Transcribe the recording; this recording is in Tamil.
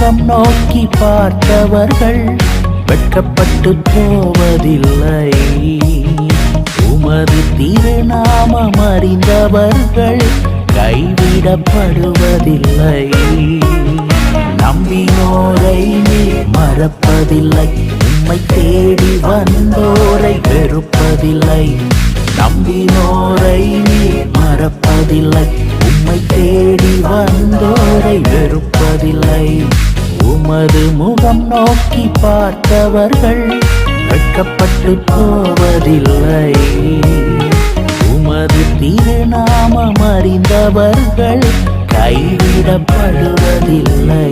முகம் நோக்கி பார்த்தவர்கள் வெட்கப்பட்டு போவதில்லை. உமது திருநாமம் அறிந்தவர்கள் கைவிடப்படுவதில்லை. நம்பினோரை நீர் மறப்பதில்லை, உம்மை தேடி வந்தோரை வெறுப்பதில்லை. நம்பினோரை நீர் மறப்பதில்லை, உம்மை தேடி வந்தோரை வெறுப்பதில்லை. உமது முகம் நோக்கி பார்த்தவர்கள் வெட்கப்பட்டு போவதில்லை. உமது திருநாமம் அறிந்தவர்கள் கைவிடப்படுவதில்லை.